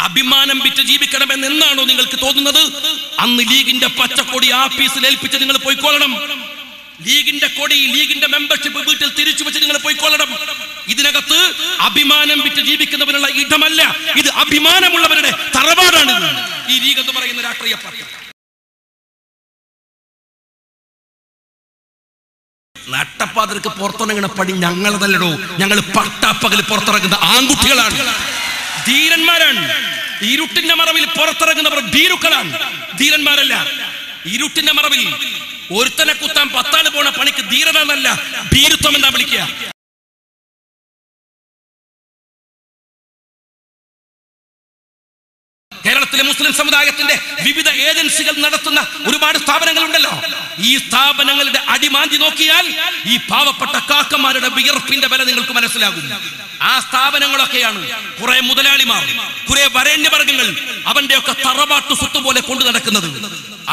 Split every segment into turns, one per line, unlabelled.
അഭിമാനം വിറ്റ് ജീവിക്കണമെന്ന് എന്നാണോ നിങ്ങൾക്ക് തോന്നുന്നത്? അന്ന് ലീഗിന്റെ പച്ചക്കൊടി ആഫീസിൽ ഏൽപ്പിച്ച് നിങ്ങൾ പോയിക്കൊള്ളണം. ലീഗിന്റെ കൊടി, ലീഗിന്റെ മെമ്പർഷിപ്പ് വീട്ടിൽ തിരിച്ചു വെച്ച് നിങ്ങൾ പോയിക്കൊള്ളണം. ഇതിനകത്ത് അഭിമാനം വിറ്റ് ജീവിക്കുന്നവരുള്ള ഇടമല്ല, ഇത് അഭിമാനമുള്ളവരുടെ തറവാടാണ് ഈ ലീഗ് എന്ന് പറയുന്ന രാഷ്ട്രീയ പാർട്ടി. നട്ടപ്പാതിർക്ക് പുറത്തിറങ്ങുന്ന പണി ഞങ്ങളതല്ലടോ. ഞങ്ങൾ പട്ടാപ്പകൽ പുറത്തിറങ്ങുന്ന ആൺകുട്ടികളാണ്, ധീരന്മാരാണ്. ഇരുട്ടിന്റെ മറവിൽ പുറത്തിറങ്ങുന്നവർ ഭീരുക്കളാണ്, ധീരന്മാരല്ല. ഇരുട്ടിന്റെ മറവിൽ ഒരുത്തനെ കുത്താൻ 10 ആള് പോണ പണിക്ക് ധീരനെന്നല്ല, ഭീരുത്വം എന്നാ വിളിക്കുക. കേരളത്തിലെ മുസ്ലിം സമുദായത്തിന്റെ വിവിധ ഏജൻസികൾ നടത്തുന്ന ഒരുപാട് സ്ഥാപനങ്ങളുണ്ടല്ലോ. ഈ സ്ഥാപനങ്ങളുടെ അടിമാന്തി നോക്കിയാൽ ഈ പാവപ്പെട്ട കാക്കന്മാരുടെ വിയർപ്പിന്റെ വില നിങ്ങൾക്ക് മനസ്സിലാകും. ആ സ്ഥാപനങ്ങളൊക്കെയാണ് കുറെ മുതലാളിമാർ, കുറെ വരേണ്യവർഗങ്ങൾ അവന്റെയൊക്കെ തറവാട്ടു സ്വത്ത് പോലെ കൊണ്ടു നടക്കുന്നത്.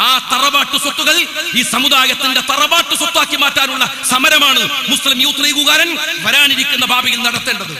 ആ തറവാട്ടു സ്വത്തുകൾ ഈ സമുദായത്തിന്റെ തറവാട്ടു സ്വത്താക്കി മാറ്റാനുള്ള സമരമാണ് മുസ്ലിം യൂത്ത് ലീഗുകാരൻ വരാനിരിക്കുന്ന ഭാവിയിൽ നടത്തേണ്ടത്.